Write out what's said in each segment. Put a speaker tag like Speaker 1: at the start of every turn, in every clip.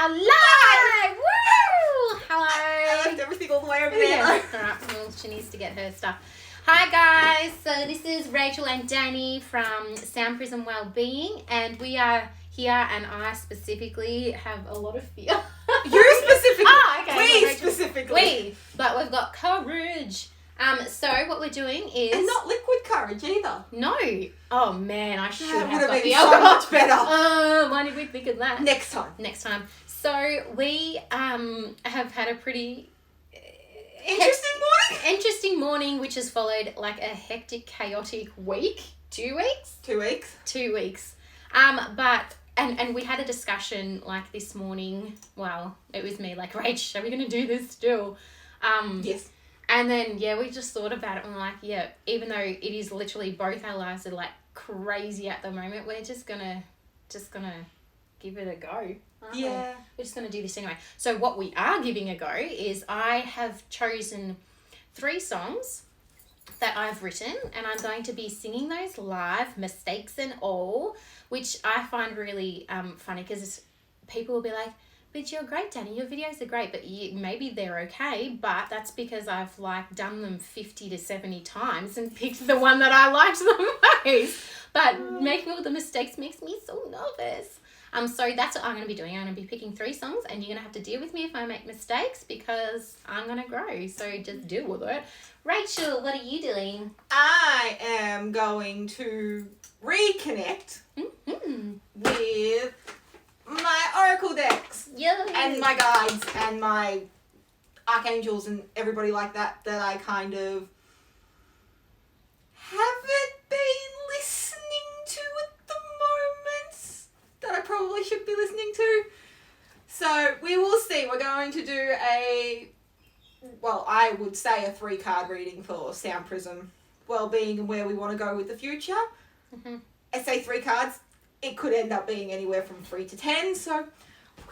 Speaker 1: now live! Woo! Hello!
Speaker 2: I left everything all the way over there.
Speaker 1: Yeah. Alright, well, she needs to get her stuff. Hi guys, so this is Rachel and Danny from Prism, Wellbeing, and we are here, and I specifically have a lot of fear.
Speaker 2: You specifically.
Speaker 1: Oh, okay.
Speaker 2: We
Speaker 1: Rachel,
Speaker 2: specifically.
Speaker 1: but we've got courage. So what we're doing is...
Speaker 2: And not liquid courage either.
Speaker 1: No. Oh man, I should
Speaker 2: That
Speaker 1: have
Speaker 2: would have
Speaker 1: got
Speaker 2: been
Speaker 1: the
Speaker 2: so
Speaker 1: alcohol.
Speaker 2: much better.
Speaker 1: Why did we think of that?
Speaker 2: Next time.
Speaker 1: Next time. So we have had a pretty interesting morning, which has followed like a hectic, chaotic week. 2 weeks?
Speaker 2: 2 weeks.
Speaker 1: 2 weeks. But and we had a discussion like this morning. Well, it was me like, Rach, are we gonna do this still?
Speaker 2: Yes.
Speaker 1: And then we just thought about it and we're like, yeah, even though it is literally both our lives are like crazy at the moment, we're just gonna give it a go. Aren't we?
Speaker 2: Yeah.
Speaker 1: We're just gonna do this anyway. So what we are giving a go is I have chosen 3 songs that I've written, and I'm going to be singing those live, mistakes and all, which I find really funny because people will be like, but you're great, Danny, your videos are great, but maybe they're okay, but that's because I've like done them 50 to 70 times and picked the one that I liked the most. But making all the mistakes makes me so nervous. So that's what I'm going to be doing. I'm going to be picking 3 songs, and you're going to have to deal with me if I make mistakes because I'm going to grow. So just deal with it. Rachel, what are you doing?
Speaker 2: I am going to reconnect with my oracle decks.
Speaker 1: Yeah.
Speaker 2: And my guides and my archangels and everybody like that I kind of haven't been listening to at the moment that I probably should be listening to. So we will see. We're going to do I would say a 3-card reading for Sound Prism, Wellbeing, and where we want to go with the future.
Speaker 1: Mm-hmm.
Speaker 2: I say 3 cards. It could end up being anywhere from 3 to 10, so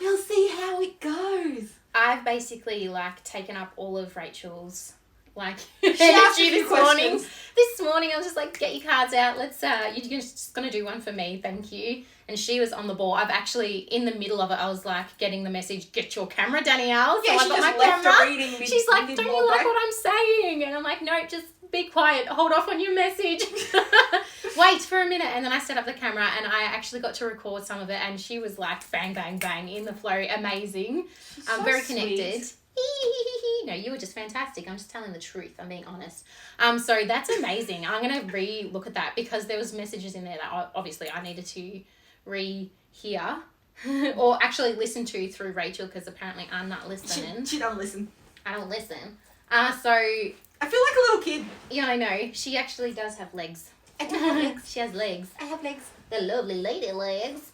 Speaker 2: we'll see how it goes.
Speaker 1: I've basically like taken up all of Rachel's like
Speaker 2: She asked
Speaker 1: energy
Speaker 2: a few
Speaker 1: this morning.
Speaker 2: questions.
Speaker 1: This morning I was just like, get your cards out. Let's you're just gonna do one for me, thank you. And she was on the ball. I've actually in the middle of it, I was like getting the message, get your camera, Danielle. So
Speaker 2: Yeah,
Speaker 1: I
Speaker 2: she
Speaker 1: got
Speaker 2: just
Speaker 1: my
Speaker 2: left
Speaker 1: camera.
Speaker 2: a reading.
Speaker 1: She's like, don't you like what I'm saying? And I'm like, no, just be quiet. Hold off on your message. Wait for a minute. And then I set up the camera and I actually got to record some of it. And she was like, bang, bang, bang in the flow. Amazing.
Speaker 2: So
Speaker 1: very
Speaker 2: sweet.
Speaker 1: connected. No, you were just fantastic. I'm just telling the truth. I'm being honest. So that's amazing. I'm going to re-look at that because there was messages in there that obviously I needed to re-hear or actually listen to through Rachel because apparently I'm not listening.
Speaker 2: She don't listen.
Speaker 1: I don't listen. So
Speaker 2: I feel like a little kid.
Speaker 1: yeah, I know. She actually does have legs.
Speaker 2: I do have legs.
Speaker 1: She has legs.
Speaker 2: I have legs.
Speaker 1: The lovely lady legs.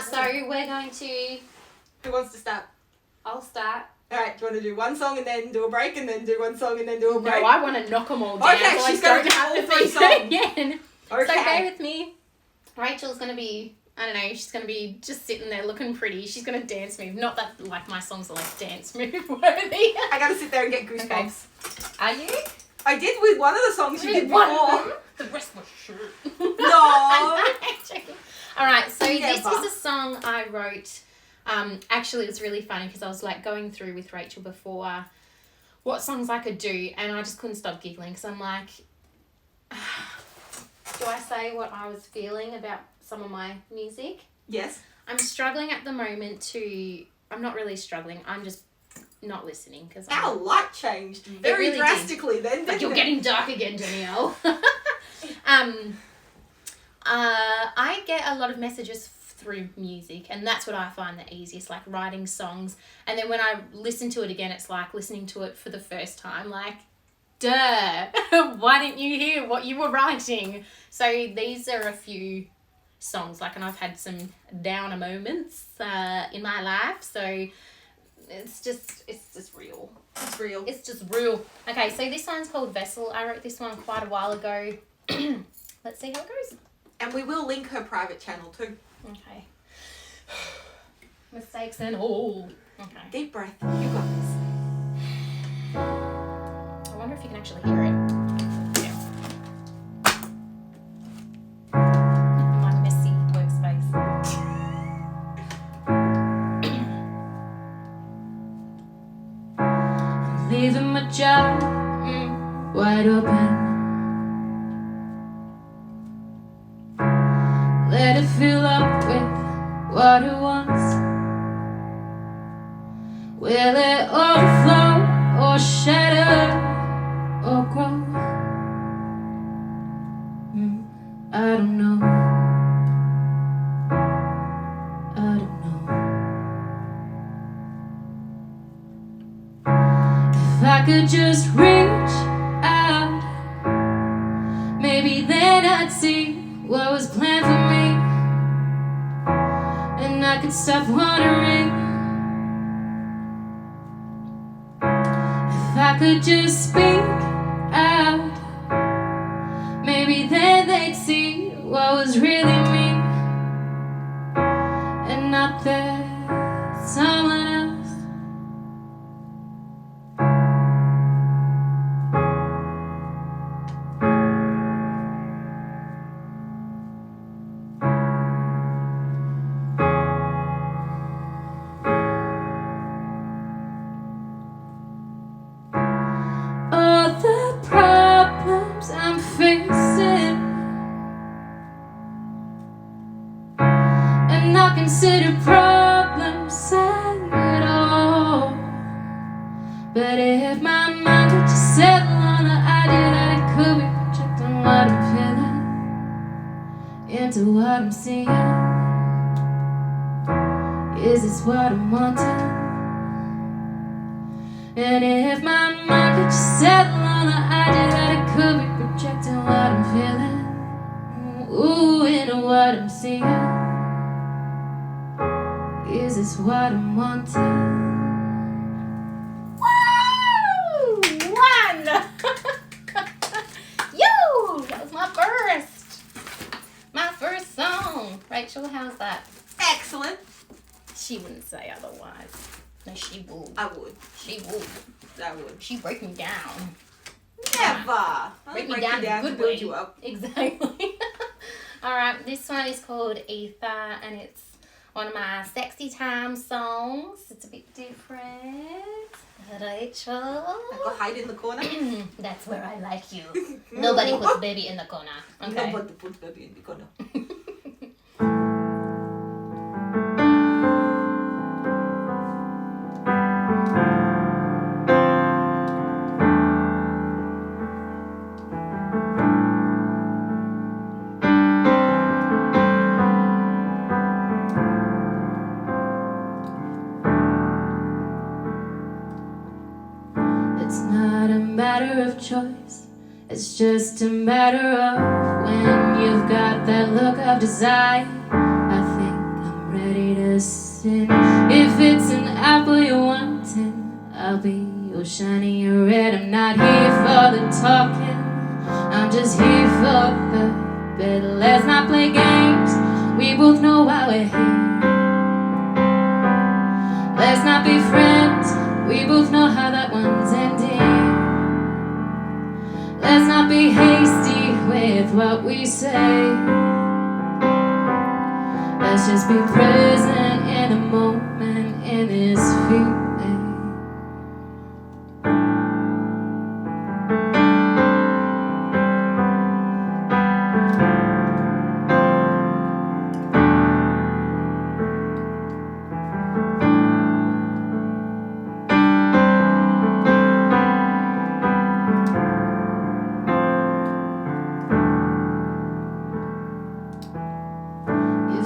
Speaker 1: So we're going to...
Speaker 2: Who wants to start?
Speaker 1: I'll start.
Speaker 2: Alright, do you want to do one song and then do a break and then do one song and then do a break?
Speaker 1: No, I want to knock them all down.
Speaker 2: Okay,
Speaker 1: so
Speaker 2: she's
Speaker 1: I
Speaker 2: going
Speaker 1: don't
Speaker 2: to
Speaker 1: have
Speaker 2: do
Speaker 1: to
Speaker 2: all 3
Speaker 1: think
Speaker 2: songs.
Speaker 1: again.
Speaker 2: Okay.
Speaker 1: So bear with me. Rachel's going to be... I don't know, she's going to be just sitting there looking pretty. She's going to dance move. Not that, like, my songs are, like, dance move worthy.
Speaker 2: I gotta sit there and get goosebumps.
Speaker 1: Okay. Are you?
Speaker 2: I did with one of the songs you did
Speaker 1: One
Speaker 2: before.
Speaker 1: of them. The rest was shirt.
Speaker 2: No.
Speaker 1: Alright, so this
Speaker 2: Never.
Speaker 1: is a song I wrote. Actually, it was really funny because I was, like, going through with Rachel before what songs I could do, and I just couldn't stop giggling because I'm like, do I say what I was feeling about some of my music?
Speaker 2: Yes.
Speaker 1: I'm struggling at the moment to... I'm not really struggling. I'm just not listening because
Speaker 2: Our light changed very
Speaker 1: really
Speaker 2: drastically then, didn't
Speaker 1: like you're
Speaker 2: it?
Speaker 1: getting dark again, Danielle. I get a lot of messages through music, and that's what I find the easiest, like writing songs. And then when I listen to it again, it's like listening to it for the first time, like, duh, why didn't you hear what you were writing? So these are a few songs, like, and I've had some downer moments in my life, so it's just real.
Speaker 2: It's real.
Speaker 1: It's just real. Okay, so this one's called Vessel. I wrote this one quite a while ago. Let's see how it goes.
Speaker 2: And we will link her private channel too.
Speaker 1: Okay. Mistakes and all. Okay.
Speaker 2: Deep breath. You got this.
Speaker 1: I wonder if you can actually hear it. Yeah. My messy workspace.
Speaker 2: leaving my jaw wide open. Let it fill up with water once. Will it overflow or shatter or grow? I don't know. I don't know. If I could just reach out, maybe then I'd see what was planned for me, and I could stop wondering. If I could just speak out, maybe then they'd see what was really me, and not that someone else. All the problems I'm facing, and not consider problems at all. But if my mind could just settle on the idea that it could be projecting what I'm feeling into what I'm seeing, is this what I'm wanting? And if my mind could just settle on the idea that it could be projecting what I'm feeling, ooh, into what I'm seeing, is this what I'm wanting?
Speaker 1: Woo! One! Yo! That was my first song. Rachel, how's that?
Speaker 2: Excellent.
Speaker 1: She wouldn't say otherwise. No, she would.
Speaker 2: I would.
Speaker 1: She would.
Speaker 2: I would.
Speaker 1: She break me down.
Speaker 2: Never.
Speaker 1: Break me down in a good
Speaker 2: to build
Speaker 1: way.
Speaker 2: you up.
Speaker 1: Exactly. Alright, this one is called Ether, and it's one of my sexy time songs. It's a bit different. Rachel.
Speaker 2: I go hide in the corner.
Speaker 1: That's where I like you. Nobody puts baby in the corner. Okay.
Speaker 2: Nobody puts baby in the corner. It's not a matter of choice, it's just a matter of when you've got that look of desire. I think I'm ready to sin. If it's an apple you're wanting, I'll be your shiny red. I'm not here for the talking, I'm just here for the bed. Let's not play games, we both know why we're here. Let's not be friends, we both know how that one's ending. Let's not be hasty with what we say. Let's just be present in the moment, in this feeling.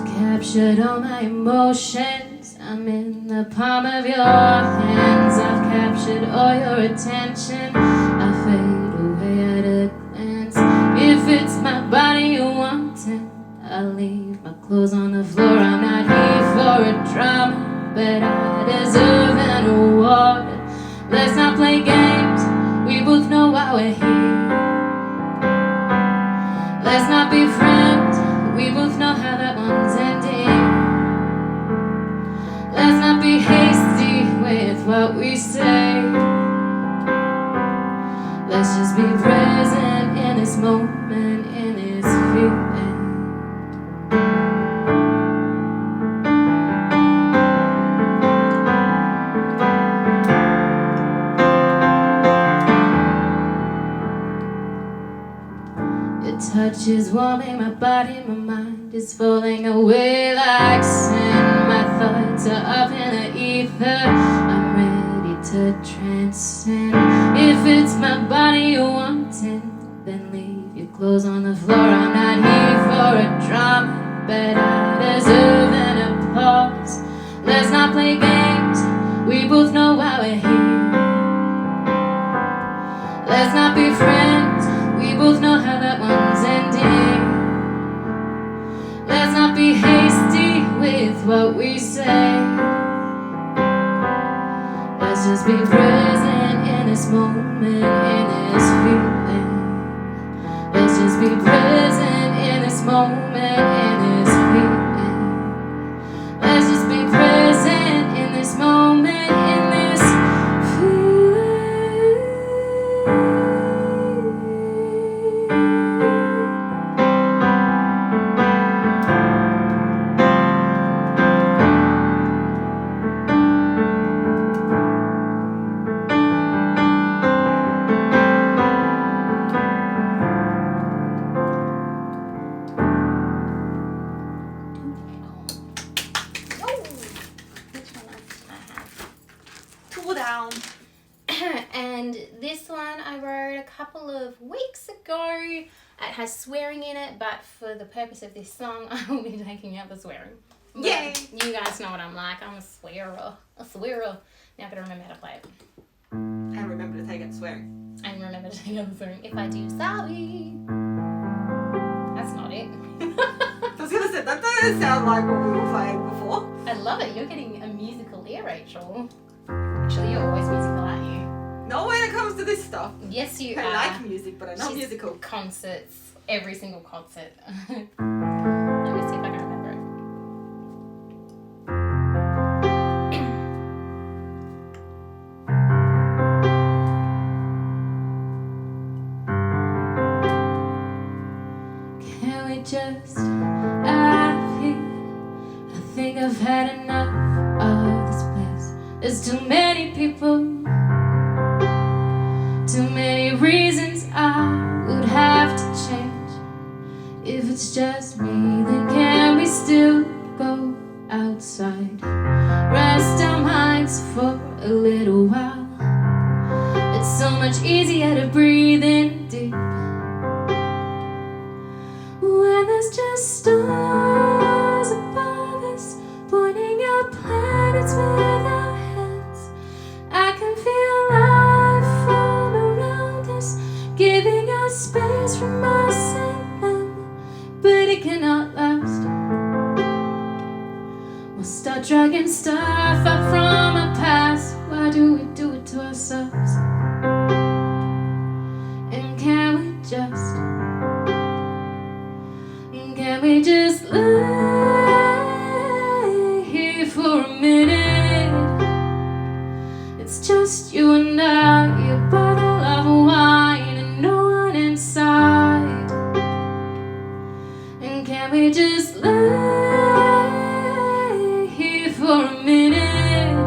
Speaker 2: Captured all my emotions, I'm in the palm of your hands. I've captured all your attention, I fade away at a glance. If it's my body you're wanting, I'll leave my clothes on the floor. I'm not here for a drama, but I deserve an award. Let's not play games, we both know why we're here. Let's not be friends, we both know how that one's ending. Let's not be hasty with what we say. Let's just be present in this moment, in this feeling. touch is warming my body, my mind is falling away like sin. My thoughts are up in the ether, I'm ready to transcend. If it's my body you're wanting, then leave your clothes on the floor. I'm not here for a drama, but I deserve an applause. Let's not play games, we both know why we're here. Let's not be friends, we both know how that one's ending. Let's not be hasty with what we say. Let's just be present in this moment, in this feeling. Let's just be present in this moment, in this feeling. Let's just be present in this moment, in this feeling.
Speaker 1: And this one I wrote a couple of weeks ago. It has swearing in it, but for the purpose of this song, I will be taking out the swearing.
Speaker 3: Yay!
Speaker 1: You guys know what I'm like. I'm a swearer. A swearer. Now I've got to remember how to play it.
Speaker 3: And remember to take out the swearing.
Speaker 1: And remember to take out the swearing. If I do, sorry. That's not it.
Speaker 3: I was going to say, that doesn't sound like what we were playing before.
Speaker 1: I love it. You're getting a musical ear, Rachel. Actually, you're always musical, aren't you?
Speaker 3: Not when it comes to this stuff.
Speaker 1: Yes, you
Speaker 3: I
Speaker 1: are.
Speaker 3: like music, but I'm not
Speaker 1: She's
Speaker 3: musical.
Speaker 1: Concerts, every single concert. Let me see if I can remember it.
Speaker 2: Can we just out here? I think I've had enough of this place. There's too many people, too many reasons I would have to change. If it's just me, then can we still go outside? Rest our minds for a little while. It's so much easier to breathe in deep when there's just stars above us, pointing out planets with our hands. I can feel life from around us, giving us space from us and them, but it cannot last. We'll start dragging stuff up from our past. Why do we do it to ourselves? And can we just lay here for a minute? It's just you and I, a bottle of wine and no one inside. And can we just lay here for a minute?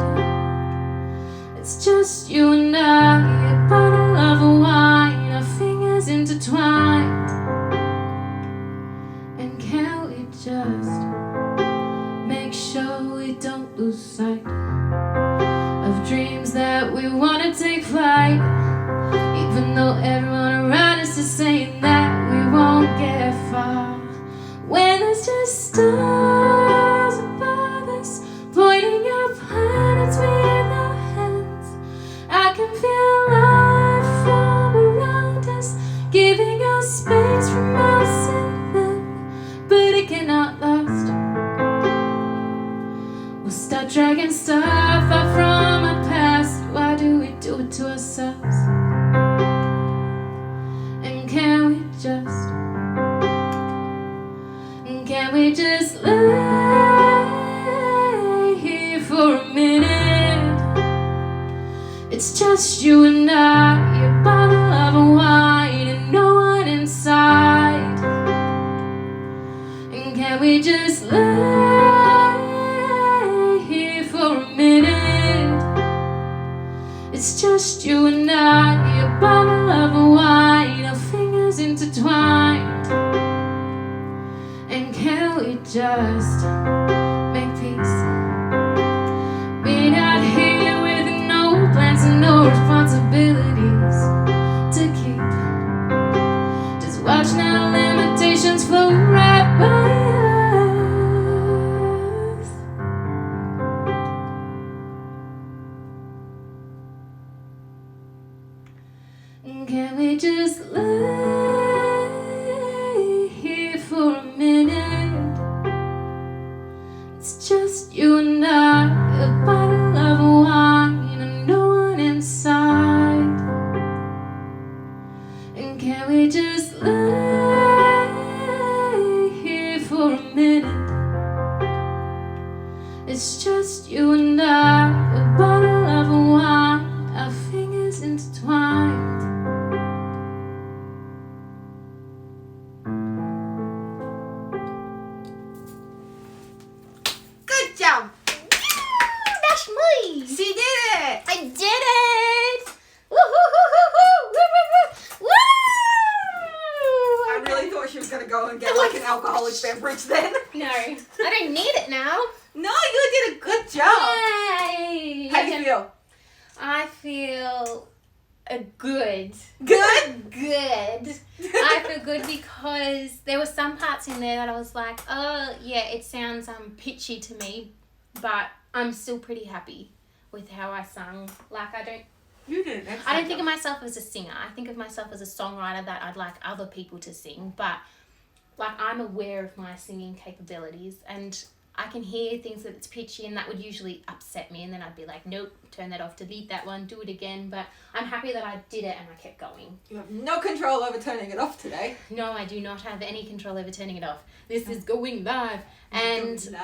Speaker 2: It's just you and I, a bottle of wine, our fingers intertwined. And can we just make sure we don't lose sight of dreams that we want to take flight, even though everyone around us is saying that we won't get far? When there's just stars above us, pointing out planets with our hands, I can feel life from around us, giving us space from us and them, but it cannot last. We'll start dragging stuff up from our past. Why do we do it to ourselves? And can we just lay here for a minute? It's just you and I, a bottle of wine and no one inside. And can we just lay here for a minute? It's just you and I, a bottle of wine, our fingers intertwined. just make peace. Being out here with no plans and no responsibilities to keep. Just watching our limitations flow right by us. Can we just lay here for a minute? It's just you and I, a bottle of wine and no one inside. And can we just lay here for a minute? It's just you and I, a bottle of wine, our fingers intertwined.
Speaker 3: Good job.
Speaker 1: That's me.
Speaker 3: She did it.
Speaker 1: I did it. Woo!
Speaker 3: I really thought she was going to go and get like an alcoholic beverage then.
Speaker 1: No, I don't need it now.
Speaker 3: No, you did a good job.
Speaker 1: Yay!
Speaker 3: How do you feel?
Speaker 1: I feel good.
Speaker 3: Good?
Speaker 1: Good. I feel good because there were some parts in there that I was like, oh, yeah, it sounds pitchy to me, but I'm still pretty happy with how I sung. Like,
Speaker 3: You did an excellent
Speaker 1: I don't think of
Speaker 3: job.
Speaker 1: myself as a singer. I think of myself as a songwriter that I'd like other people to sing, but like I'm aware of my singing capabilities and I can hear things that it's pitchy and that would usually upset me and then I'd be like, nope, turn that off, delete that one, do it again. But I'm happy that I did it and I kept going.
Speaker 3: You have no control over turning it off today.
Speaker 1: No, I do not have any control over turning it off. This is going live. And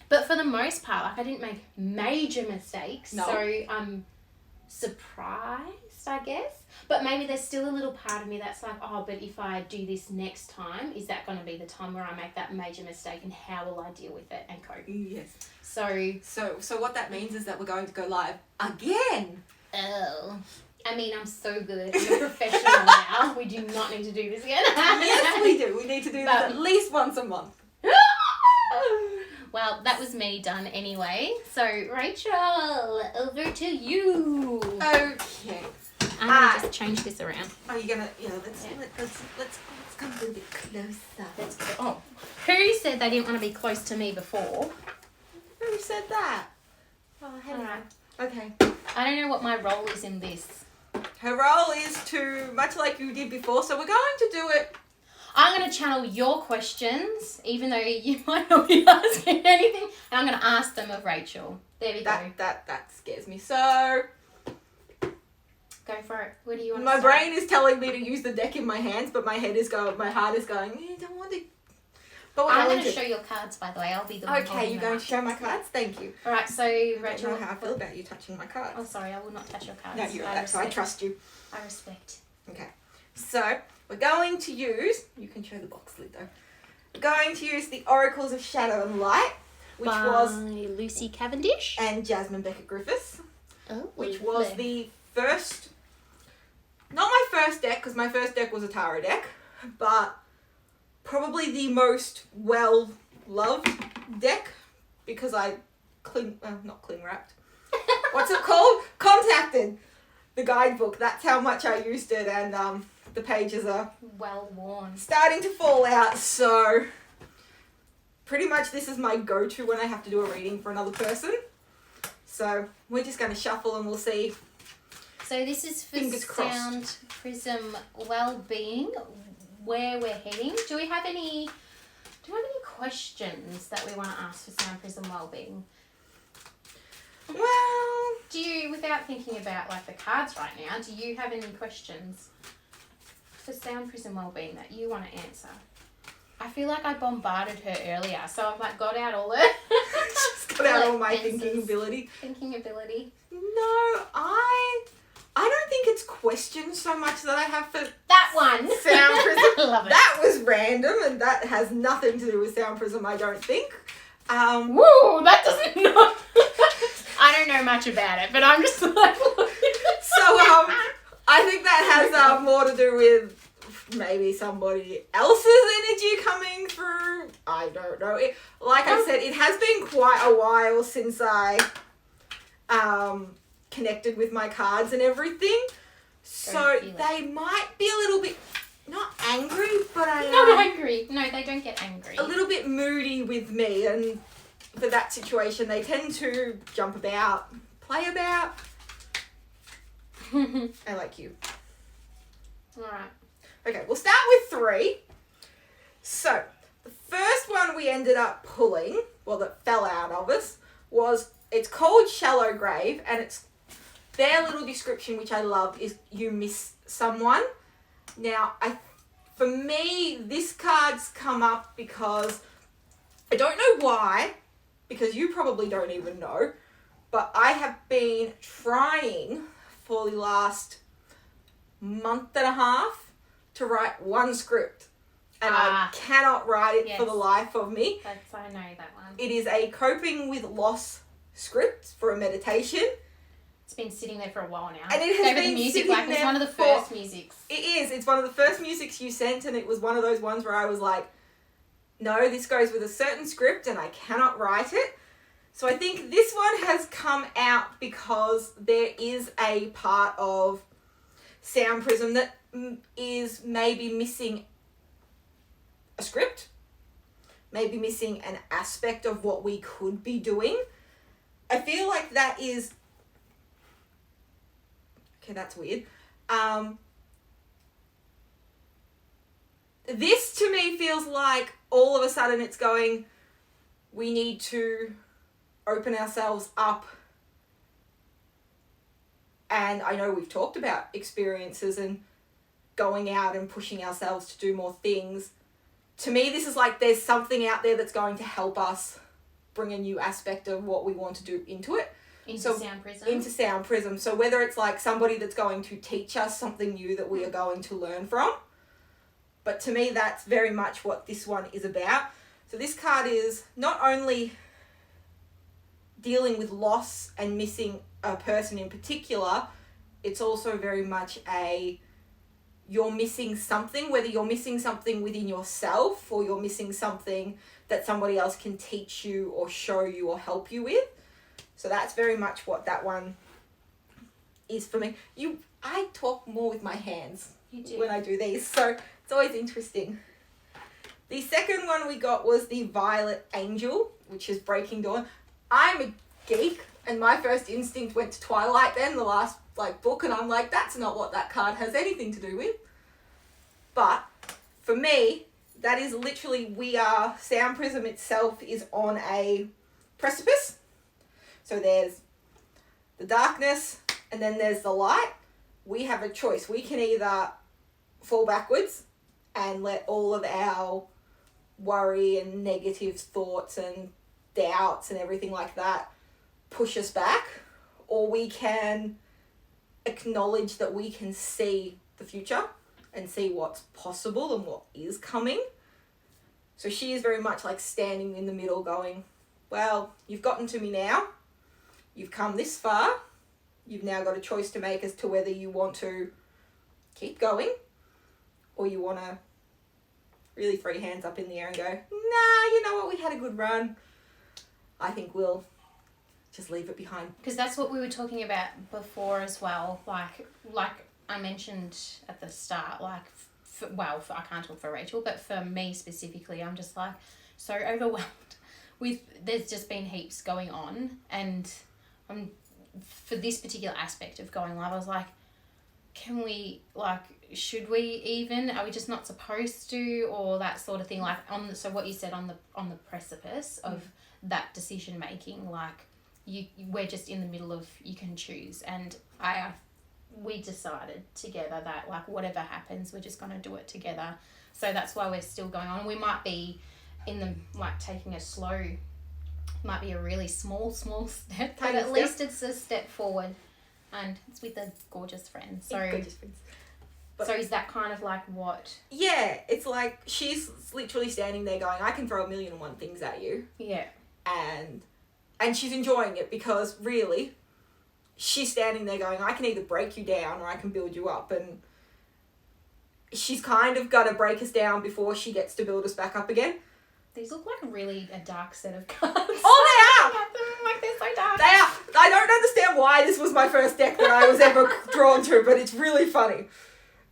Speaker 1: but for the most part, like I didn't make major mistakes.
Speaker 3: No.
Speaker 1: So I'm surprised, I guess. But maybe there's still a little part of me that's like, oh, but if I do this next time, is that going to be the time where I make that major mistake and how will I deal with it and cope?
Speaker 3: Yes.
Speaker 1: So
Speaker 3: So what that means is that we're going to go live again.
Speaker 1: oh, I mean, I'm so good. I'm a professional now. We do not need to do this again.
Speaker 3: Yes, we do. We need to do this
Speaker 1: But-
Speaker 3: at least once a month.
Speaker 1: Well, that was me done anyway. So, Rachel, over to you.
Speaker 3: Okay.
Speaker 1: I'm going to just change this around.
Speaker 3: Are you gonna? Yeah. Let's come a little bit closer.
Speaker 1: Let's go. Oh, who said they didn't want to be close to me before?
Speaker 3: Who said that? Oh, hello.
Speaker 1: Alright.
Speaker 3: Okay.
Speaker 1: I don't know what my role is in this.
Speaker 3: Her role is to, much like you did before, so we're going to do it.
Speaker 1: I'm going to channel your questions, even though you might not be asking anything, and I'm going to ask them of Rachel. There we go.
Speaker 3: That scares me. So
Speaker 1: Go for it. What do you want
Speaker 3: my
Speaker 1: to start?
Speaker 3: brain is telling me to use the deck in my hands, but my head is going. My heart is going. I don't want to. But we're
Speaker 1: I'm
Speaker 3: going
Speaker 1: going to show your cards, by the way. I'll be the one
Speaker 3: Okay,
Speaker 1: holding
Speaker 3: you're
Speaker 1: them
Speaker 3: going
Speaker 1: up.
Speaker 3: to show my cards. Thank you.
Speaker 1: All right, so
Speaker 3: I
Speaker 1: Rachel.
Speaker 3: don't know how I feel about you touching my cards.
Speaker 1: Oh, sorry, I will not touch your cards.
Speaker 3: No, you're
Speaker 1: I
Speaker 3: that, so I
Speaker 1: respect.
Speaker 3: trust you.
Speaker 1: I respect.
Speaker 3: Okay, so we're going to use. You can show the box lid though. We're going to use the Oracles of Shadow and Light, which
Speaker 1: By
Speaker 3: was
Speaker 1: Lucy Cavendish.
Speaker 3: and Jasmine Beckett Griffiths,
Speaker 1: Oh,
Speaker 3: which was the first. Not my first deck, because my first deck was a tarot deck, but probably the most well-loved deck, because I not cling wrapped. What's it called? Contacted the guidebook. That's how much I used it, and the pages are
Speaker 1: well worn.
Speaker 3: starting to fall out, so pretty much this is my go-to when I have to do a reading for another person. So we're just going to shuffle and we'll see.
Speaker 1: So this is for
Speaker 3: Fingers crossed.
Speaker 1: Sound Prism Wellbeing, where we're heading. Do we have any questions that we want to ask for Sound Prism Wellbeing?
Speaker 3: Well,
Speaker 1: Do you, without thinking about like the cards right now, do you have any questions for Sound Prism Wellbeing that you want to answer? I feel like I bombarded her earlier, so I've like got out all the
Speaker 3: just got out all my
Speaker 1: answers.
Speaker 3: thinking ability.
Speaker 1: Thinking ability.
Speaker 3: No, I don't think it's questions so much that I have for
Speaker 1: That one.
Speaker 3: Sound Prism.
Speaker 1: Love it.
Speaker 3: That was random, and that has nothing to do with Sound Prism, I don't think.
Speaker 1: Woo, that doesn't know. I don't know much about it, but I'm just like.
Speaker 3: So I think that has more to do with maybe somebody else's energy coming through I don't know. Like I said, it has been quite a while since I connected with my cards and everything. So they might be a little bit, not angry, but
Speaker 1: not angry. No, they don't get angry.
Speaker 3: A little bit moody with me, and for that situation, they tend to jump about, play about. I like you.
Speaker 1: All right.
Speaker 3: Okay, we'll start with 3. So, the first one we ended up pulling, well, that fell out of us, it's called Shallow Grave, and it's their little description, which I love, is you miss someone. Now, for me, this card's come up because I don't know why, because you probably don't even know, but I have been trying for the last month and a half to write one script, and I cannot write it for the life of me.
Speaker 1: I know that one.
Speaker 3: It is a coping with loss script for a meditation.
Speaker 1: It's been sitting there for a while now.
Speaker 3: And it has been
Speaker 1: music,
Speaker 3: sitting
Speaker 1: like,
Speaker 3: there.
Speaker 1: It's one of the first musics.
Speaker 3: It is. It's one of the first musics you sent, and it was one of those ones where I was like, no, this goes with a certain script and I cannot write it. So I think this one has come out because there is a part of Sound Prism that is maybe missing a script, maybe missing an aspect of what we could be doing. I feel like that is... Okay, that's weird. This to me feels like all of a sudden it's going, we need to open ourselves up. And I know we've talked about experiences and going out and pushing ourselves to do more things. To me, this is like there's something out there that's going to help us bring a new aspect of what we want to do into it.
Speaker 1: Into Sound Prism.
Speaker 3: Into Sound Prism. So whether it's like somebody that's going to teach us something new that we are going to learn from. But to me, that's very much what this one is about. So this card is not only dealing with loss and missing a person in particular, it's also very much you're missing something, whether you're missing something within yourself or you're missing something that somebody else can teach you or show you or help you with. So that's very much what that one is for me. I talk more with my hands when I do these, so it's always interesting. The second one we got was the Violet Angel, which is Breaking Dawn. I'm a geek, and my first instinct went to Twilight then, the last book, and I'm like, that's not what that card has anything to do with. But for me, that is literally, Sound Prism itself is on a precipice. So there's the darkness and then there's the light. We have a choice. We can either fall backwards and let all of our worry and negative thoughts and doubts and everything like that push us back, or we can acknowledge that we can see the future and see what's possible and what is coming. So she is very much like standing in the middle going, well, you've gotten to me now. You've come this far. You've now got a choice to make as to whether you want to keep going or you want to really throw your hands up in the air and go, nah, you know what, we had a good run. I think we'll just leave it behind.
Speaker 1: Because that's what we were talking about before as well. Like I mentioned at the start, I can't talk for Rachel, but for me specifically, I'm just like so overwhelmed there's just been heaps going on, and for this particular aspect of going live, I was like, should we even, are we just not supposed to, or that sort of thing, so what you said on the precipice of that decision making, we're just in the middle of, you can choose, and we decided together that whatever happens, we're just going to do it together. So that's why we're still going on. We might be in the taking a slow, might be a really small step, but at least it's a step forward, and it's with a gorgeous friend. So
Speaker 3: gorgeous friends.
Speaker 1: So is that kind of what?
Speaker 3: Yeah, it's like she's literally standing there going, I can throw 1,000,001 things at you.
Speaker 1: Yeah.
Speaker 3: And she's enjoying it because really, she's standing there going, I can either break you down or I can build you up, and she's kind of got to break us down before she gets to build us back up again.
Speaker 1: These look like a dark set of cards.
Speaker 3: Oh,
Speaker 1: Like they're so dark.
Speaker 3: they are. I don't understand why this was my first deck that I was ever drawn to, but it's really funny.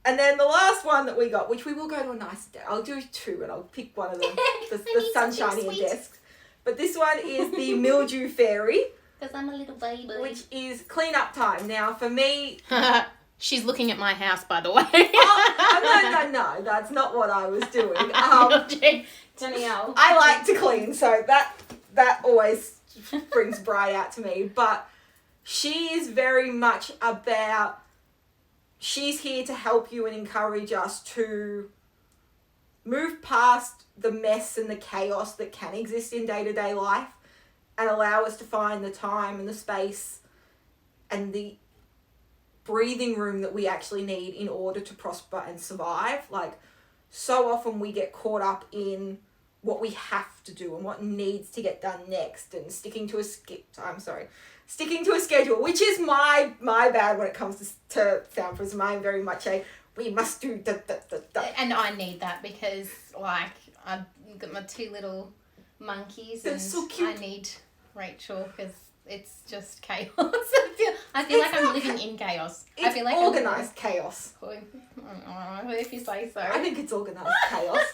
Speaker 3: And then the last one that we got, which we will go to a nice deck. I'll do 2 and I'll pick one of them. the sunshiny and desks. But this one is the Mildew Fairy.
Speaker 1: Because I'm a little baby.
Speaker 3: Which is clean up time. Now, for me...
Speaker 1: She's looking at my house, by the way.
Speaker 3: No, that's not what I was doing.
Speaker 1: Danielle.
Speaker 3: I like to clean, so that always brings Bride out to me. But she is very much about... She's here to help you and encourage us to move past the mess and the chaos that can exist in day-to-day life and allow us to find the time and the space and the breathing room that we actually need in order to prosper and survive. Like, so often we get caught up in what we have to do and what needs to get done next and sticking to a schedule, which is my bad when it comes to Sound Prism. I'm very much we must do da.
Speaker 1: And I need that because, like, I've got my 2 little monkeys.
Speaker 3: They're
Speaker 1: and
Speaker 3: so cute.
Speaker 1: I need Rachel because it's just chaos. I feel like I'm living in chaos.
Speaker 3: It's
Speaker 1: I feel like
Speaker 3: organised chaos.
Speaker 1: If you say so.
Speaker 3: I think it's organised chaos.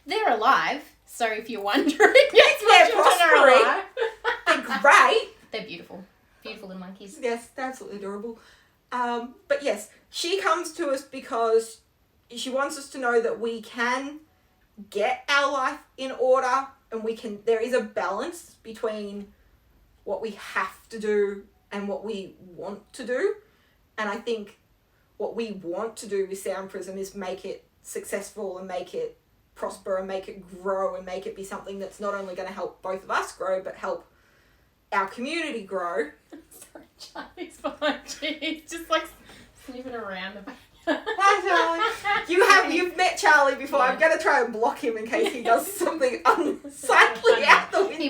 Speaker 1: They're alive, so if you're wondering,
Speaker 3: They're prospering. They're great.
Speaker 1: They're beautiful. Beautiful little monkeys.
Speaker 3: Yes, they're absolutely adorable. But yes, she comes to us because she wants us to know that we can get our life in order and there is a balance between what we have to do and what we want to do. And I think what we want to do with Sound Prism is make it successful and make it prosper and make it grow and make it be something that's not only going to help both of us grow but help our community grow.
Speaker 1: Sorry, Charlie's behind you. He's just like sniffing around the back.
Speaker 3: Hi, Charlie. You've met Charlie before. Yeah. I'm going to try and block him in case he does something unsightly out the window.
Speaker 1: He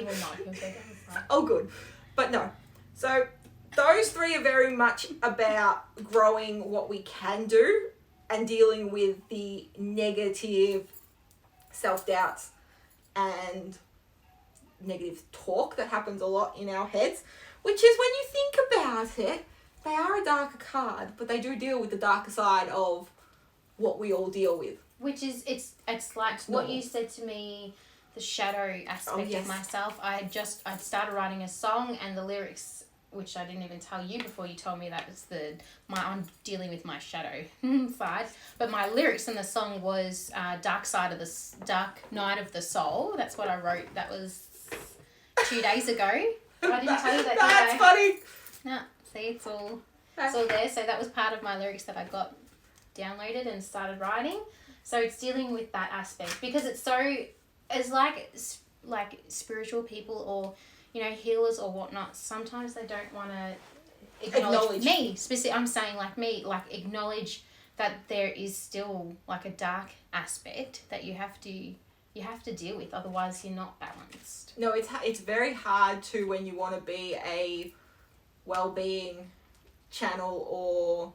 Speaker 1: will not. He'll go down the side.
Speaker 3: Oh, good. But no. So those 3 are very much about growing what we can do and dealing with the negative self-doubts and negative talk that happens a lot in our heads, which is, when you think about it, they are a darker card, but they do deal with the darker side of what we all deal with.
Speaker 1: Which is, it's like what you said to me, the shadow aspect of myself. I'd started writing a song, and the lyrics, which I didn't even tell you before you told me that was I'm dealing with my shadow side. But my lyrics in the song was Dark Night of the Soul. That's what I wrote. That was 2 days ago. I didn't tell you that.
Speaker 3: That's funny.
Speaker 1: No, see, it's all there. So that was part of my lyrics that I got downloaded and started writing. So it's dealing with that aspect because it's like spiritual people or, healers or whatnot. Sometimes they don't want to acknowledge me. I'm saying like me, like acknowledge that there is still like a dark aspect that you have to deal with. Otherwise, you're not balanced.
Speaker 3: No, it's very hard to, when you want to be a Wellbeing channel or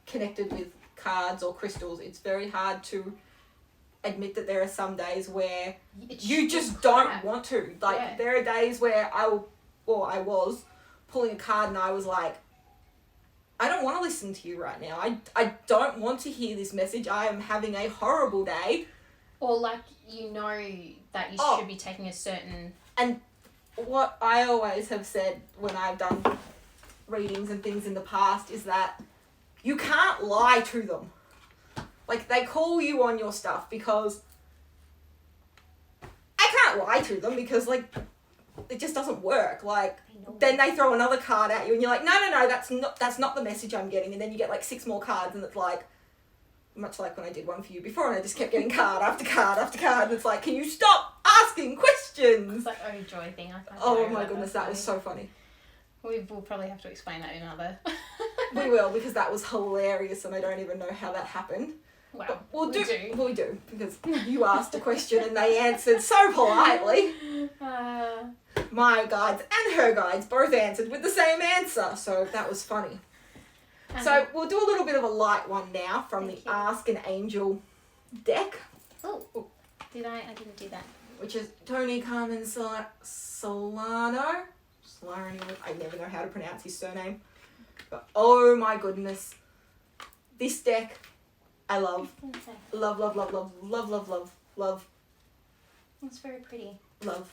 Speaker 3: connected with cards or crystals, it's very hard to admit that there are some days where you just don't want to. Like, there are days where I was pulling a card and I was like, I don't want to listen to you right now. I don't want to hear this message. I am having a horrible day.
Speaker 1: Or like, that you should be taking a certain...
Speaker 3: And what I always have said when I've done readings and things in the past is that you can't lie to them. Like, they call you on your stuff because I can't lie to them because, like, it just doesn't work. Like, then they throw another card at you and you're like, no, that's not the message I'm getting. And then you get like 6 more cards and it's like, much like when I did one for you before and I just kept getting card after card after card. And it's like, can you stop asking questions?
Speaker 1: It's like a joy thing.
Speaker 3: Oh my goodness, that was so funny.
Speaker 1: We'll probably have to explain that in another...
Speaker 3: We will, because that was hilarious and I don't even know how that happened.
Speaker 1: Wow.
Speaker 3: We do, because you asked a question and they answered so politely. My guides and her guides both answered with the same answer, so that was funny. So we'll do a little bit of a light one now from the Ask an Angel deck.
Speaker 1: Oh, I didn't do that.
Speaker 3: which is Tony Carmen Solano. I never know how to pronounce his surname. But oh my goodness. This deck, I love. Love, love, love, love, love, love, love, love.
Speaker 1: It's very pretty.
Speaker 3: Love.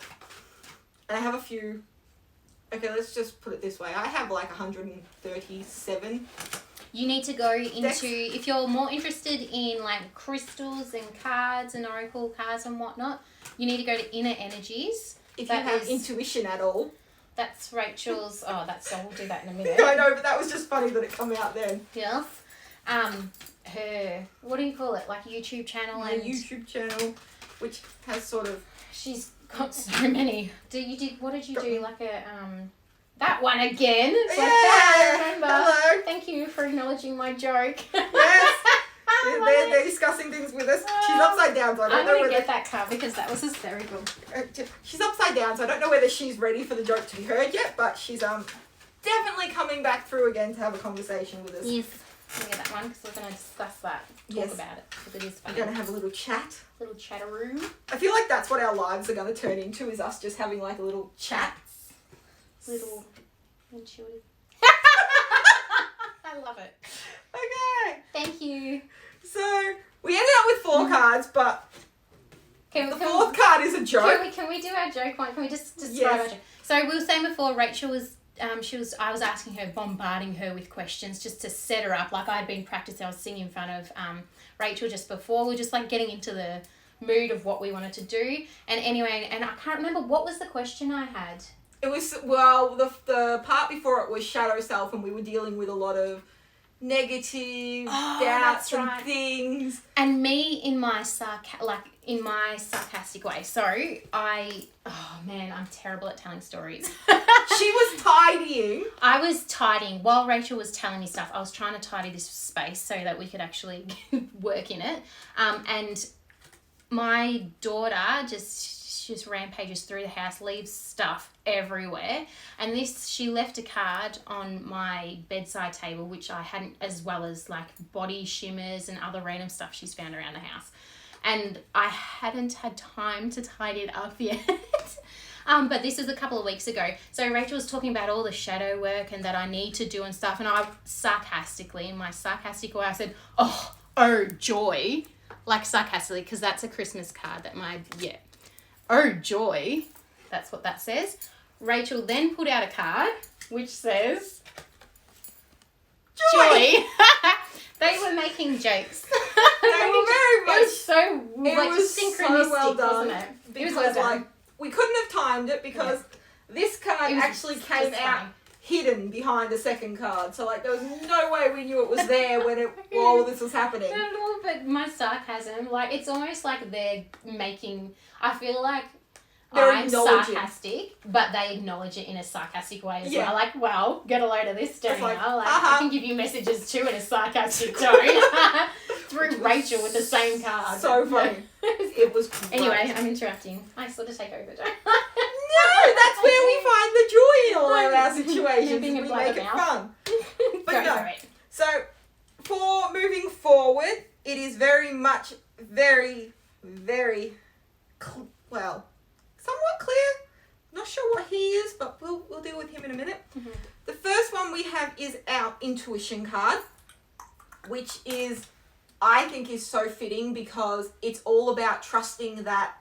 Speaker 3: And I have a few. Okay, let's just put it this way. I have like 137.
Speaker 1: You need to go into,
Speaker 3: decks.
Speaker 1: if you're more interested in like crystals and cards and oracle cards and whatnot, you need to go to Inner Energies.
Speaker 3: If
Speaker 1: That
Speaker 3: you have
Speaker 1: is-
Speaker 3: intuition at all.
Speaker 1: That's Rachel's. Oh, we'll do that in a minute.
Speaker 3: I know, but that was just funny that it come out then.
Speaker 1: Yes. Her, what do you call it? Like YouTube channel
Speaker 3: My
Speaker 1: and
Speaker 3: YouTube channel, which has sort of...
Speaker 1: she's got so many. What did you do? Like a that one again. It's like that, I remember.
Speaker 3: Hello.
Speaker 1: Thank you for acknowledging my joke.
Speaker 3: Yes. They're discussing things with us. She's upside down, so I don't
Speaker 1: I'm
Speaker 3: know
Speaker 1: gonna
Speaker 3: whether...
Speaker 1: get that card because that was hysterical.
Speaker 3: She's upside down, so I don't know whether she's ready for the joke to be heard yet, but she's definitely coming back through again to have a conversation with us.
Speaker 1: Yes. I'm gonna get that one because we're gonna discuss that. Talk about it because it is
Speaker 3: We're
Speaker 1: funny.
Speaker 3: going to have a little chat.
Speaker 1: Little chatteroo.
Speaker 3: I feel like that's what our lives are going to turn into, is us just having like a little chat.
Speaker 1: Little intuitive. I love it.
Speaker 3: Okay.
Speaker 1: Thank you.
Speaker 3: So, we ended up with 4 cards, but
Speaker 1: Can
Speaker 3: the 4th card is a joke.
Speaker 1: Can we do our joke one? Can we just describe
Speaker 3: Yes.
Speaker 1: our joke? So we were saying before, Rachel was I was asking her, bombarding her with questions just to set her up. Like I'd been practicing, I was singing in front of Rachel just before. We were just like getting into the mood of what we wanted to do. And anyway, and I can't remember, what was the question I had?
Speaker 3: It was, well, the part before it was shadow self, and we were dealing with a lot of negative doubts
Speaker 1: that's
Speaker 3: and
Speaker 1: right.
Speaker 3: things.
Speaker 1: And me in my sarcastic way. So oh man, I'm terrible at telling stories.
Speaker 3: She was tidying.
Speaker 1: I was tidying while Rachel was telling me stuff. I was trying to tidy this space so that we could actually work in it. And my daughter just rampages through the house, leaves stuff everywhere. And she left a card on my bedside table, which I hadn't, as well as like body shimmers and other random stuff she's found around the house. And I hadn't had time to tidy it up yet. But this was a couple of weeks ago. So Rachel was talking about all the shadow work and that I need to do and stuff. And I sarcastically, in my sarcastic way, I said, oh joy. Like sarcastically, because that's a Christmas card that oh joy. That's what that says. Rachel then put out a card which says joy. They were making jokes.
Speaker 3: They were very much...
Speaker 1: It was so synchronistic,
Speaker 3: well done,
Speaker 1: wasn't it?
Speaker 3: because
Speaker 1: It was well done.
Speaker 3: like we couldn't have timed it because this card
Speaker 1: It was
Speaker 3: actually
Speaker 1: just
Speaker 3: came out
Speaker 1: funny.
Speaker 3: hidden behind the second card. So like there was no way we knew it was there when all this was happening.
Speaker 1: Not at all, but my sarcasm, like it's almost like they're making. I feel like
Speaker 3: They're
Speaker 1: I'm
Speaker 3: acknowledging.
Speaker 1: sarcastic, but they acknowledge it in a sarcastic way as
Speaker 3: Yeah.
Speaker 1: well. Like, well, get a load of this, don't
Speaker 3: It's like,
Speaker 1: you? Like,
Speaker 3: uh-huh.
Speaker 1: I can give you messages too in a sarcastic tone through Rachel with the same card.
Speaker 3: So funny. It was great.
Speaker 1: Anyway, I'm interrupting. I sort of take over, don't I?
Speaker 3: No, that's where we find the joy in all of our
Speaker 1: You're
Speaker 3: situations.
Speaker 1: being a
Speaker 3: We make it
Speaker 1: blabbermouth.
Speaker 3: fun. But
Speaker 1: Go
Speaker 3: no.
Speaker 1: for it.
Speaker 3: So, for moving forward, it is very much, very, very, somewhat clear. Not sure what he is, but we'll deal with him in a minute.
Speaker 1: Mm-hmm.
Speaker 3: The first one we have is our intuition card, which is, I think, is so fitting because it's all about trusting that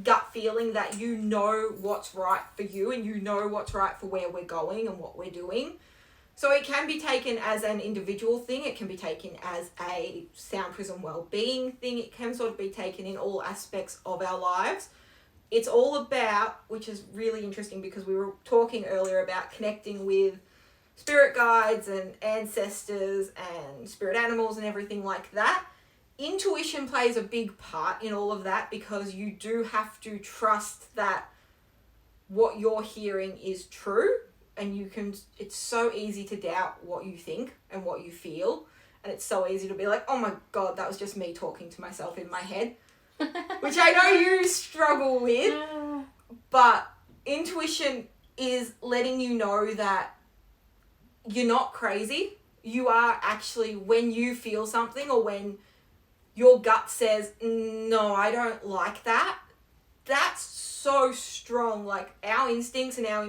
Speaker 3: gut feeling that you know what's right for you and you know what's right for where we're going and what we're doing. So it can be taken as an individual thing. It can be taken as a Sound Prism Wellbeing thing. It can sort of be taken in all aspects of our lives. It's all about, which is really interesting because we were talking earlier about connecting with spirit guides and ancestors and spirit animals and everything like that. Intuition plays a big part in all of that because you do have to trust that what you're hearing is true, and it's so easy to doubt what you think and what you feel, and it's so easy to be like, oh my god, that was just me talking to myself in my head, which I know you struggle with. But intuition is letting you know that you're not crazy. You are actually, when you feel something or when your gut says, no, I don't like that, that's so strong. Like, our instincts and our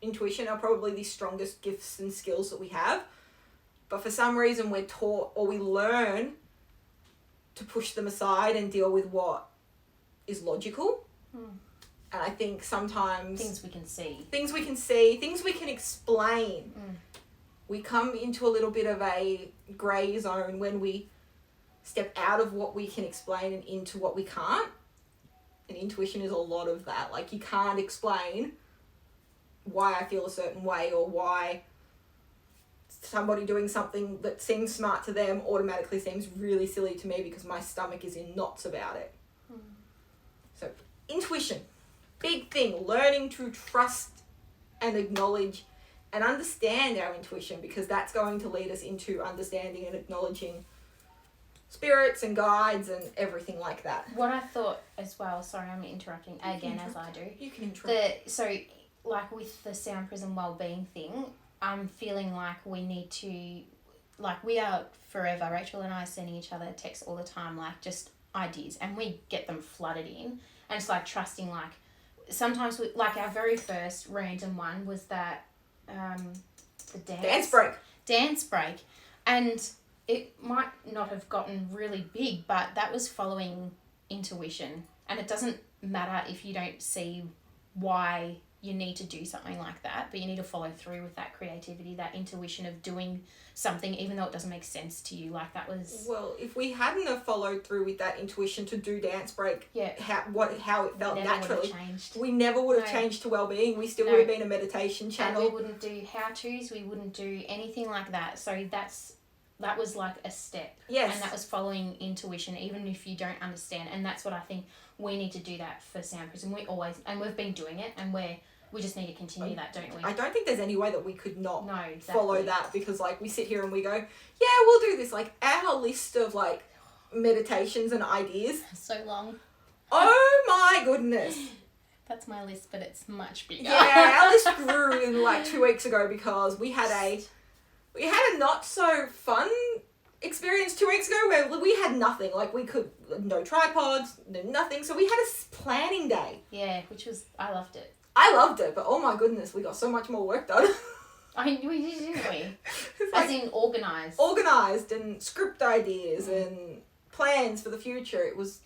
Speaker 3: intuition are probably the strongest gifts and skills that we have. But for some reason, we're taught or we learn to push them aside and deal with what is logical. And I think sometimes...
Speaker 1: Things we can see.
Speaker 3: Things we can explain. We come into a little bit of a grey zone when we step out of what we can explain and into what we can't. And intuition is a lot of that. Like, you can't explain why I feel a certain way or why somebody doing something that seems smart to them automatically seems really silly to me because my stomach is in knots about it. So, intuition. Big thing. Learning to trust and acknowledge and understand our intuition, because that's going to lead us into understanding and acknowledging spirits and guides and everything like that.
Speaker 1: What I thought as well, sorry I'm interrupting again as I do.
Speaker 3: You can interrupt.
Speaker 1: So, like with the Sound Prism Wellbeing thing, I'm feeling like we need to, like, we are forever, Rachel and I, sending each other texts all the time, like just ideas, and we get them flooded in, and it's like trusting, like, sometimes we, like our very first random one was that the dance break, and it might not have gotten really big, but that was following intuition. And it doesn't matter if you don't see why you need to do something like that, but you need to follow through with that creativity, that intuition of doing something even though it doesn't make sense to you. Like, that was...
Speaker 3: Well, if we hadn't have followed through with that intuition to do dance break, how it felt naturally, we never would have changed to Wellbeing. We still would have been a meditation channel.
Speaker 1: And we wouldn't do how-tos, we wouldn't do anything like that. So that was like a step.
Speaker 3: Yes.
Speaker 1: And that was following intuition, even if you don't understand. And that's what I think we need to do that for Sound Prism. We've been doing it, and we just need to continue that, don't we?
Speaker 3: I don't think there's any way that we could not
Speaker 1: exactly.
Speaker 3: follow that, because, like, we sit here and we go, yeah, we'll do this. Like, our list of, like, meditations and ideas.
Speaker 1: So long.
Speaker 3: Oh my goodness.
Speaker 1: That's my list, but it's much bigger.
Speaker 3: Yeah, our list grew in, like, 2 weeks ago because we had a not so fun experience 2 weeks ago where we had nothing. Like, no tripods, no nothing. So we had a planning day.
Speaker 1: Yeah, I loved it.
Speaker 3: I loved it, but oh my goodness, we got so much more work done.
Speaker 1: We did, didn't we?
Speaker 3: Like,
Speaker 1: as in organised.
Speaker 3: Organised and script ideas and plans for the future. It was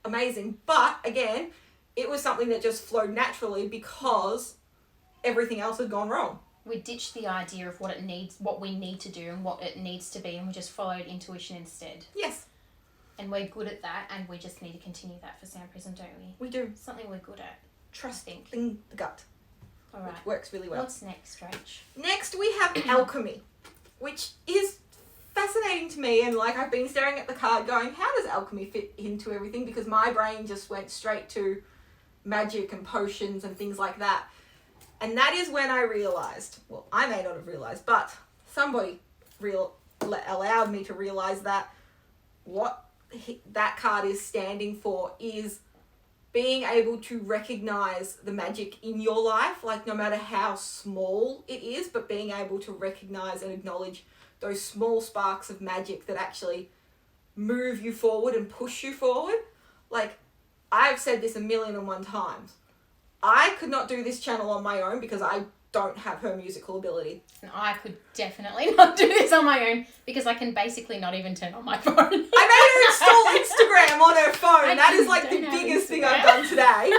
Speaker 3: amazing. But, again, it was something that just flowed naturally because everything else had gone wrong.
Speaker 1: We ditched the idea of what we need to do and what it needs to be, and we just followed intuition instead.
Speaker 3: Yes.
Speaker 1: And we're good at that, and we just need to continue that for Sound Prism, don't we?
Speaker 3: We do.
Speaker 1: Something we're good at.
Speaker 3: Trusting the gut.
Speaker 1: All right.
Speaker 3: Which works really well.
Speaker 1: What's next, Rach?
Speaker 3: Next we have Alchemy, which is fascinating to me, and, like, I've been staring at the card going, how does alchemy fit into everything? Because my brain just went straight to magic and potions and things like that. And that is when I realised, well, I may not have realised, but somebody allowed me to realise that what that card is standing for is being able to recognise the magic in your life, like, no matter how small it is, but being able to recognise and acknowledge those small sparks of magic that actually move you forward and push you forward. Like, I've said this 1,000,001 times. I could not do this channel on my own because I don't have her musical ability.
Speaker 1: And I could definitely not do this on my own because I can basically not even turn on my phone.
Speaker 3: I made her install Instagram on her phone. That is, like, the biggest thing I've done today.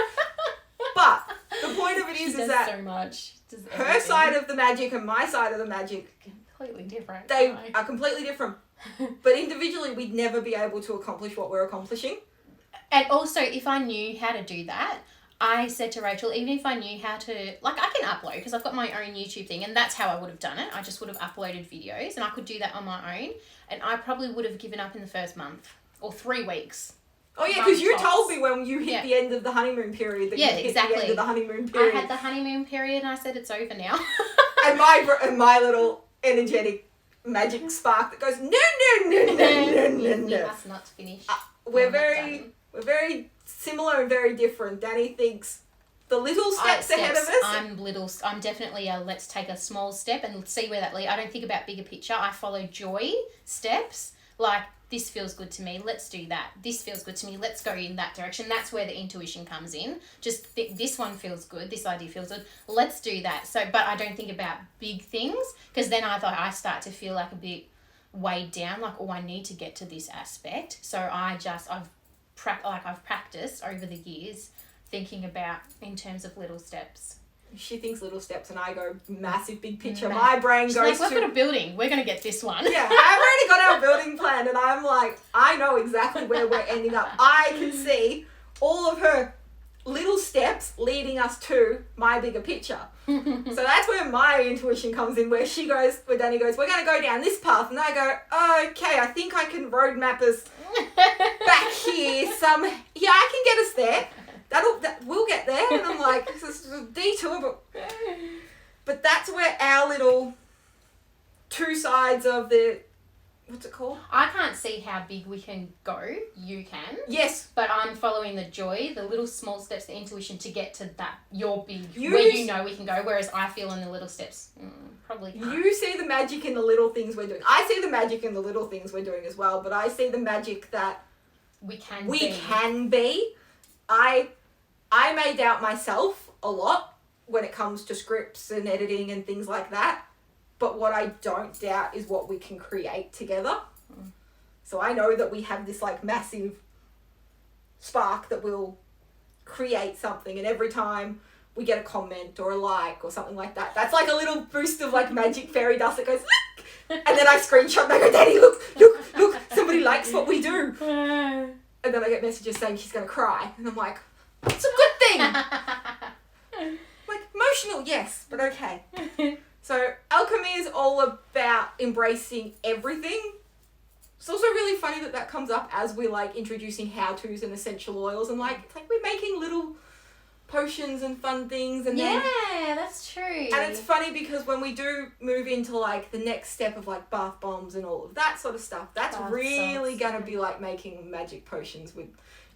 Speaker 3: But the point of it is that
Speaker 1: so much.
Speaker 3: her side of the magic and my side of the magic,
Speaker 1: completely different.
Speaker 3: They are completely different. But individually, we'd never be able to accomplish what we're accomplishing.
Speaker 1: And also, if I knew how to do that, I said to Rachel, even if I knew how to, like, I can upload because I've got my own YouTube thing, and that's how I would have done it. I just would have uploaded videos, and I could do that on my own, and I probably would have given up in the first month or 3 weeks.
Speaker 3: Oh yeah, because you told me when you hit the end of the honeymoon period that you hit the end of the honeymoon period.
Speaker 1: I had the honeymoon period, and I said it's over now.
Speaker 3: and my little energetic magic spark that goes no.
Speaker 1: You must not finish.
Speaker 3: We're very similar and very different. Danny thinks the little steps ahead of us.
Speaker 1: I'm definitely let's take a small step and see where that leads. I don't think about bigger picture. I follow joy steps, like, this feels good to me, let's do that. This feels good to me, let's go in that direction. That's where the intuition comes in. Just this one feels good, this idea feels good, let's do that. So, but I don't think about big things, because then I start to feel like a bit weighed down, like, oh, I need to get to this aspect. So I've practiced over the years thinking about in terms of little steps.
Speaker 3: She thinks little steps and I go massive big picture. My brain
Speaker 1: She's
Speaker 3: goes
Speaker 1: like, we've got a building, we're going to get this one.
Speaker 3: Yeah, I've already got our building plan and I'm like, I know exactly where we're ending up. I can see all of her little steps leading us to my bigger picture. So that's where my intuition comes in, where Danny goes, we're going to go down this path. And I go, okay, I think I can roadmap us back here. Yeah, I can get us there. We'll get there. And I'm like, this is a detour, but that's where our little two sides of the, what's it called?
Speaker 1: I can't see how big we can go. You can.
Speaker 3: Yes.
Speaker 1: But I'm following the joy, the little small steps, the intuition to get to that, your big, where you know we can go. Whereas I feel in the little steps, probably can't. You see the magic in the little things we're doing. I see the magic in the little things we're doing as well, but I see the magic that we can
Speaker 3: be. I may doubt myself a lot when it comes to scripts and editing and things like that. But what I don't doubt is what we can create together. So I know that we have this like massive spark that will create something. And every time we get a comment or a like or something like that, that's like a little boost of like magic fairy dust that goes, look! And then I screenshot and I go, Daddy, look, somebody likes what we do. And then I get messages saying she's going to cry. And I'm like, it's a good thing. Like, emotional, yes, but okay. So, Alchemy is all about embracing everything. It's also really funny that comes up as we're, like, introducing how-tos and essential oils. And, like, it's like we're making little potions and fun things. And
Speaker 1: yeah, that's true.
Speaker 3: And it's funny because when we do move into, like, the next step of, like, bath bombs and all of that sort of stuff, that's really going to be, like, making magic potions with...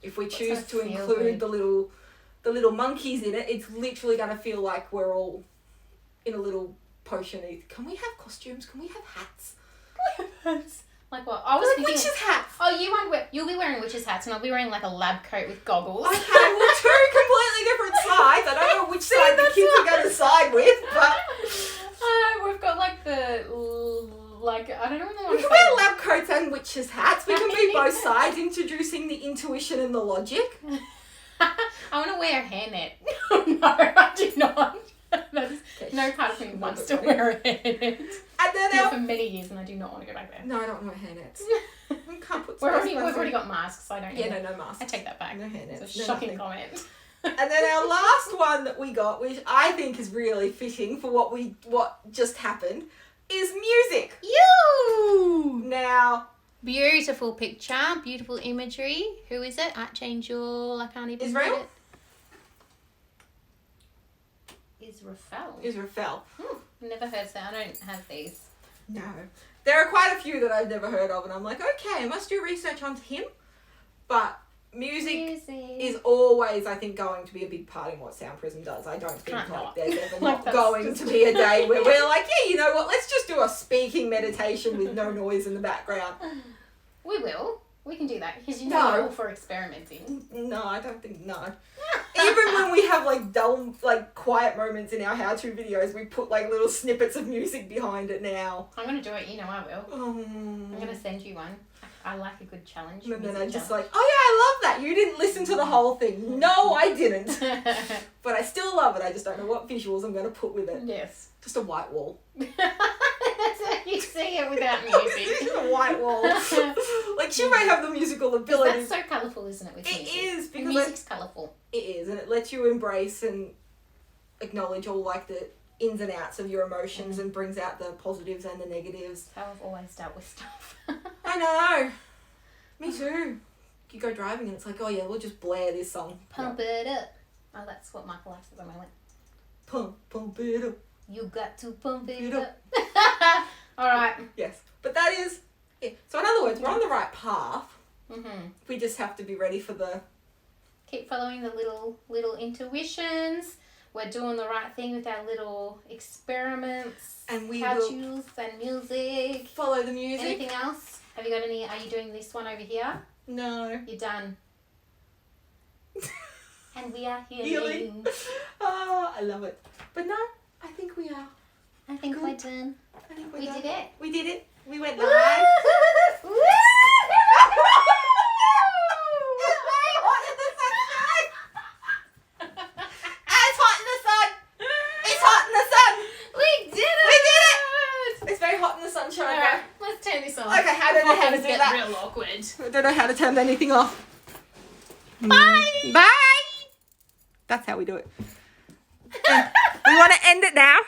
Speaker 3: If we choose to include the little monkeys in it, it's literally going to feel like we're all in a little potion. Can we have costumes? Can we have hats?
Speaker 1: Like what? I was
Speaker 3: like
Speaker 1: thinking
Speaker 3: witches' hats.
Speaker 1: Oh, you'll be wearing witches' hats and I'll be wearing like a lab coat with goggles.
Speaker 3: Okay, well, two completely different sides. I don't know which side the kids are going to side with, but...
Speaker 1: We've got like I don't know what I want
Speaker 3: we
Speaker 1: to
Speaker 3: can wear lab coats and witches' hats. We can be both sides, introducing the intuition and the logic.
Speaker 1: I want to wear a hairnet. No, I do not. No part of me wants to wear a hairnet. And then for many years, and I do not want to go back there.
Speaker 3: No, I don't want to wear hairnets. We can't put.
Speaker 1: We've already got masks, so I don't.
Speaker 3: Yeah, no masks.
Speaker 1: I take that back.
Speaker 3: No hairnets.
Speaker 1: It's a shocking comment.
Speaker 3: And then our last one that we got, which I think is really fitting for what just happened, is music.
Speaker 1: You
Speaker 3: now.
Speaker 1: Beautiful picture, beautiful imagery. Who is it? Archangel. I can't even
Speaker 3: Israel?
Speaker 1: read it. Israel. Never heard that. I don't have these.
Speaker 3: No. There are quite a few that I've never heard of, and I'm like, okay, I must do research onto him. But music is always, I think, going to be a big part in what Sound Prism does. I don't think there's ever not going to be a day where we're like, yeah, you know what, let's just do a speaking meditation with no noise in the background.
Speaker 1: We will. We can do that because we're all for experimenting.
Speaker 3: No, I don't think, no. Even when we have like dull, like quiet moments in our how-to videos, we put like little snippets of music behind it now.
Speaker 1: I'm going to do it, you know I will. I'm going to send you one. I like a good challenge.
Speaker 3: And then I'm just like, oh yeah, I love that. You didn't listen to the whole thing. No, I didn't. But I still love it. I just don't know what visuals I'm going to put with it.
Speaker 1: Yes.
Speaker 3: Just a white wall.
Speaker 1: That's how you see it without music.
Speaker 3: Just a white wall. Like she may have the musical ability.
Speaker 1: That's so colourful, isn't it? With music?
Speaker 3: It is because
Speaker 1: music's colourful.
Speaker 3: It is, and it lets you embrace and acknowledge all like the ins and outs of your emotions and brings out the positives and the negatives.
Speaker 1: How I've always dealt with stuff.
Speaker 3: I know. Me too. You go driving and it's like, oh yeah, we'll just blare this song.
Speaker 1: Pump it up. Oh, that's what Michael likes at the moment.
Speaker 3: Pump it up.
Speaker 1: You got to pump it up. All right.
Speaker 3: Yes, but that is it. So in other words, we're on the right path.
Speaker 1: Mm-hmm.
Speaker 3: We just have to be ready for the...
Speaker 1: Keep following the little intuitions. We're doing the right thing with our little experiments.
Speaker 3: And we
Speaker 1: how-tos and music.
Speaker 3: Follow the music.
Speaker 1: Anything else? Have you got any? Are you doing this one over here?
Speaker 3: No.
Speaker 1: You're done. And we are healing.
Speaker 3: Healing. Oh, I love it. But no, I think we are.
Speaker 1: I think
Speaker 3: Good.
Speaker 1: we're done.
Speaker 3: I think we're
Speaker 1: We
Speaker 3: done.
Speaker 1: did it.
Speaker 3: We did it. We went
Speaker 1: Woo!
Speaker 3: live.
Speaker 1: Woo!
Speaker 3: It's hot in the sun. It's hot in the sun.
Speaker 1: We did it!
Speaker 3: We did it. It's very hot in the sunshine.
Speaker 1: Alright, let's turn this off.
Speaker 3: Okay, I don't know how to
Speaker 1: Things
Speaker 3: do
Speaker 1: get
Speaker 3: that.
Speaker 1: real awkward.
Speaker 3: I don't know how to turn anything off.
Speaker 1: Bye!
Speaker 3: Bye. That's how we do it. We want to end it now.